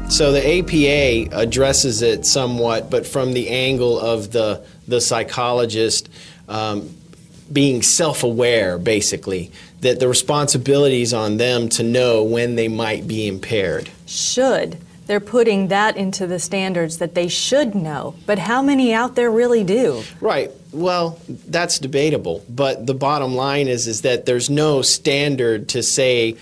So the APA addresses it somewhat, but from the angle of the psychologist being self-aware, basically, that the responsibility is on them to know when they might be impaired. Should. They're putting that into the standards that they should know, but how many out there really do? Right. Well, that's debatable, but the bottom line is that there's no standard to say,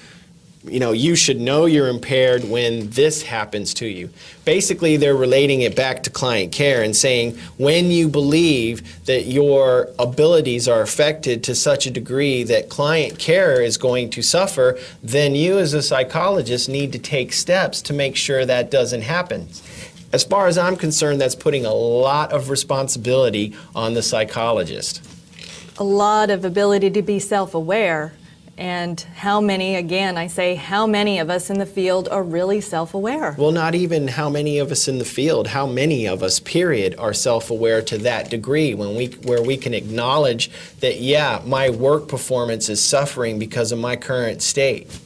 you know, you should know you're impaired when this happens to you. Basically, they're relating it back to client care and saying when you believe that your abilities are affected to such a degree that client care is going to suffer, then you as a psychologist need to take steps to make sure that doesn't happen. As far as I'm concerned, that's putting a lot of responsibility on the psychologist. A lot of ability to be self-aware. And how many, again, I say, how many of us in the field are really self-aware? Well, not even how many of us in the field, how many of us, period, are self-aware to that degree where we can acknowledge that, yeah, my work performance is suffering because of my current state.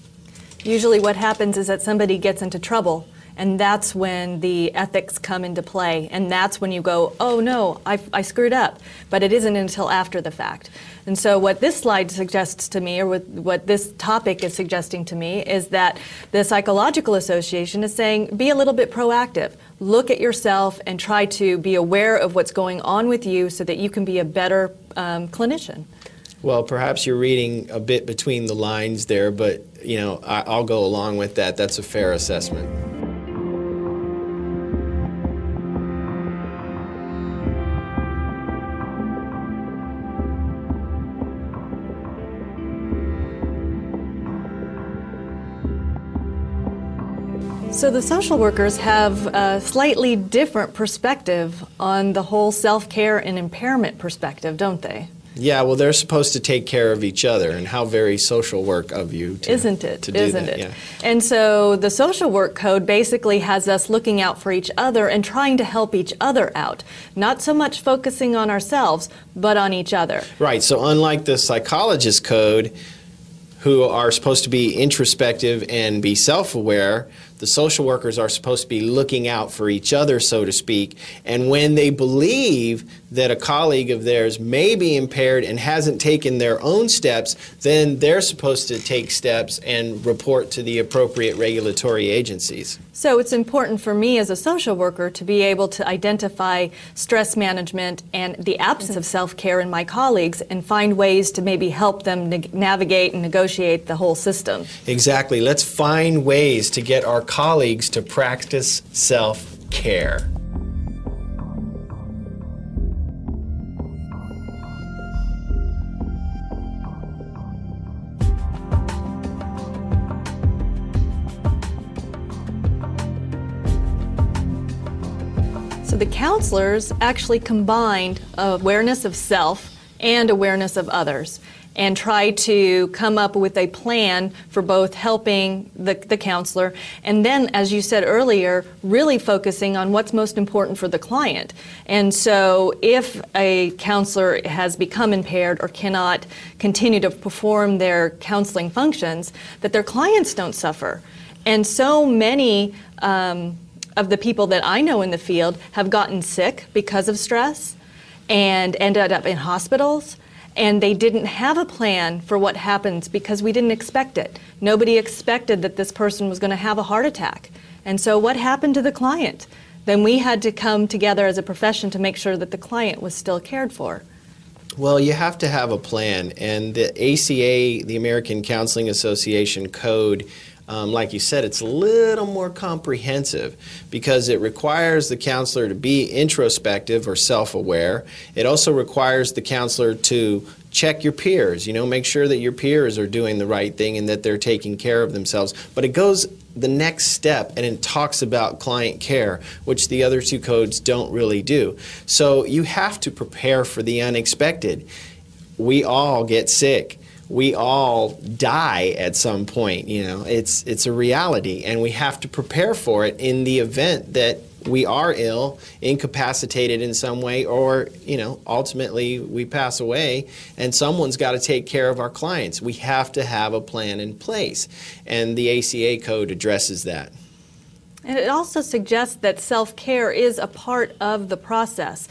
Usually what happens is that somebody gets into trouble, and that's when the ethics come into play, and that's when you go, oh no, I screwed up. But it isn't until after the fact. And so what this slide suggests to me, or what this topic is suggesting to me, is that the Psychological Association is saying, be a little bit proactive. Look at yourself and try to be aware of what's going on with you so that you can be a better clinician. Well, perhaps you're reading a bit between the lines there, but you know, I'll go along with that. That's a fair assessment. So the social workers have a slightly different perspective on the whole self-care and impairment perspective, don't they? Yeah, well, they're supposed to take care of each other, and how very social work of you to, Isn't it? to do Isn't that. it? Yeah. And so the social work code basically has us looking out for each other and trying to help each other out. Not so much focusing on ourselves, but on each other. Right, so unlike the psychologist code, who are supposed to be introspective and be self-aware, the social workers are supposed to be looking out for each other, so to speak, and when they believe that a colleague of theirs may be impaired and hasn't taken their own steps, then they're supposed to take steps and report to the appropriate regulatory agencies. So it's important for me as a social worker to be able to identify stress management and the absence of self-care in my colleagues and find ways to maybe help them navigate and negotiate the whole system. Exactly. Let's find ways to get our colleagues to practice self-care. So the counselors actually combined awareness of self and awareness of others and try to come up with a plan for both helping the counselor and then, as you said earlier, really focusing on what's most important for the client. And so if a counselor has become impaired or cannot continue to perform their counseling functions, that their clients don't suffer. And so many of the people that I know in the field have gotten sick because of stress and ended up in hospitals, and they didn't have a plan for what happens because we didn't expect it. Nobody expected that this person was going to have a heart attack. And so what happened to the client? Then we had to come together as a profession to make sure that the client was still cared for. Well, you have to have a plan, and the ACA, the American Counseling Association Code, like you said, it's a little more comprehensive because it requires the counselor to be introspective or self-aware. It also requires the counselor to check your peers, you know, make sure that your peers are doing the right thing and that they're taking care of themselves. But it goes the next step and it talks about client care, which the other two codes don't really do. So you have to prepare for the unexpected. We all get sick. We all die at some point, you know. It's a reality, and we have to prepare for it in the event that we are ill, incapacitated in some way, or, you know, ultimately we pass away, and someone's got to take care of our clients. We have to have a plan in place, and the ACA code addresses that. And it also suggests that self-care is a part of the process.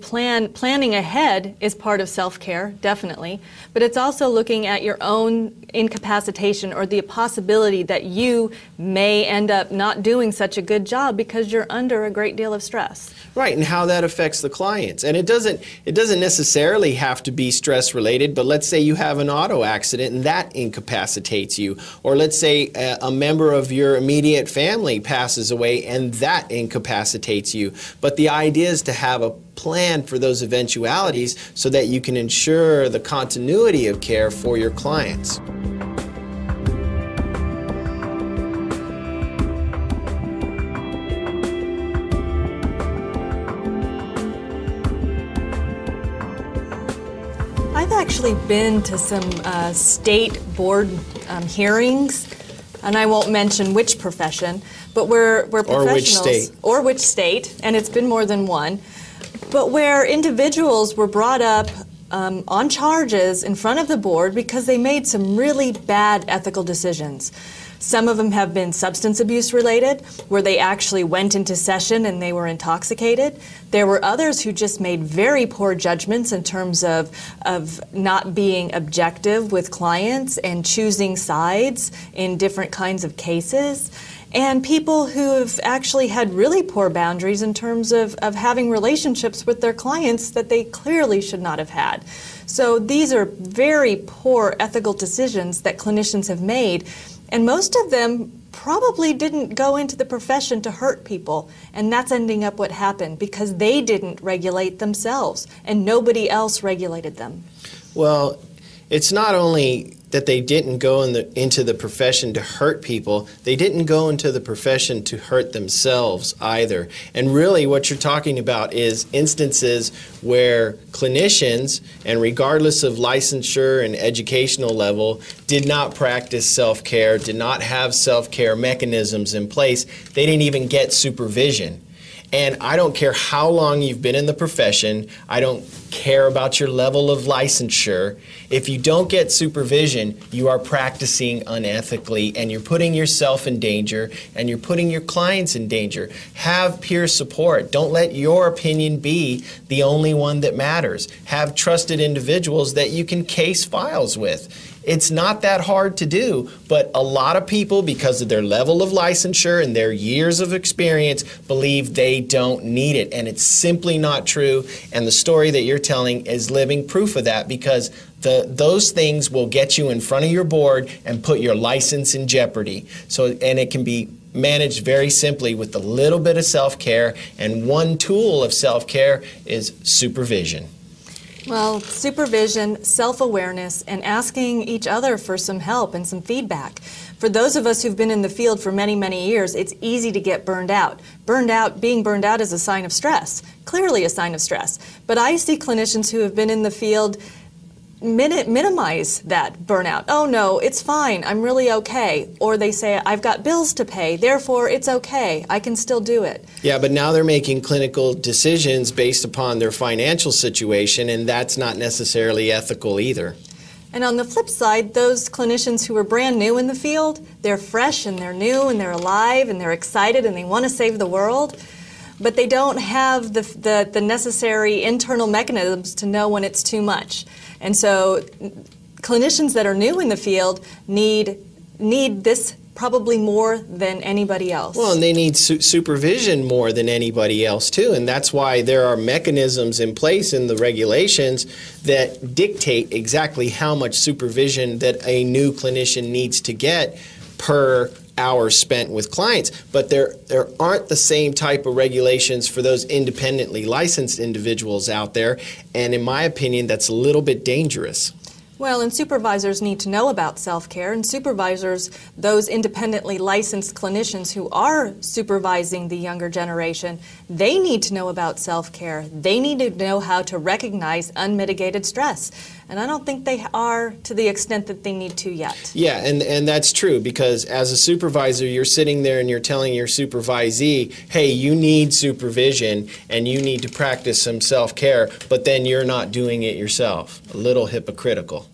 Planning ahead is part of self-care, definitely, but it's also looking at your own incapacitation or the possibility that you may end up not doing such a good job because you're under a great deal of stress. Right, and how that affects the clients. And it doesn't necessarily have to be stress related, but let's say you have an auto accident and that incapacitates you. Or let's say a member of your immediate family passes away and that incapacitates you. But the idea is to have a plan for those eventualities so that you can ensure the continuity of care for your clients. I've actually been to some state board hearings, and I won't mention which profession, but where professionals, or which state, and it's been more than one, but where individuals were brought up on charges in front of the board because they made some really bad ethical decisions. Some of them have been substance abuse related, where they actually went into session and they were intoxicated. There were others who just made very poor judgments in terms of not being objective with clients and choosing sides in different kinds of cases. And people who have actually had really poor boundaries in terms of having relationships with their clients that they clearly should not have had. So these are very poor ethical decisions that clinicians have made. And most of them probably didn't go into the profession to hurt people. And that's ending up what happened because they didn't regulate themselves and nobody else regulated them. Well, it's not only that they didn't go into the profession to hurt people, they didn't go into the profession to hurt themselves either. And really what you're talking about is instances where clinicians, and regardless of licensure and educational level, did not practice self-care, did not have self-care mechanisms in place. They didn't even get supervision. And I don't care how long you've been in the profession, I don't care about your level of licensure. If you don't get supervision, you are practicing unethically and you're putting yourself in danger and you're putting your clients in danger. Have peer support. Don't let your opinion be the only one that matters. Have trusted individuals that you can case files with. It's not that hard to do, but a lot of people, because of their level of licensure and their years of experience, believe they don't need it, and it's simply not true. And the story that you're telling is living proof of that, because those things will get you in front of your board and put your license in jeopardy. And it can be managed very simply with a little bit of self-care, and one tool of self-care is supervision. Well, supervision, self-awareness, and asking each other for some help and some feedback. For those of us who've been in the field for many, many years, it's easy to get burned out. Being burned out is a sign of stress, clearly a sign of stress. But I see clinicians who have been in the field minimize that burnout. Oh no, it's fine, I'm really okay. Or they say, I've got bills to pay, therefore it's okay, I can still do it. Yeah, but now they're making clinical decisions based upon their financial situation, and that's not necessarily ethical either. And on the flip side, those clinicians who are brand new in the field, they're fresh and they're new and they're alive and they're excited and they want to save the world, but they don't have the necessary internal mechanisms to know when it's too much. And so clinicians that are new in the field need this probably more than anybody else. Well, and they need supervision more than anybody else too, and that's why there are mechanisms in place in the regulations that dictate exactly how much supervision that a new clinician needs to get per hour spent with clients. But there aren't the same type of regulations for those independently licensed individuals out there, and in my opinion, that's a little bit dangerous. Well, and supervisors need to know about self-care, and supervisors, those independently licensed clinicians who are supervising the younger generation, they need to know about self-care. They need to know how to recognize unmitigated stress. And I don't think they are to the extent that they need to yet. Yeah, and that's true, because as a supervisor, you're sitting there and you're telling your supervisee, hey, you need supervision and you need to practice some self-care, but then you're not doing it yourself. A little hypocritical.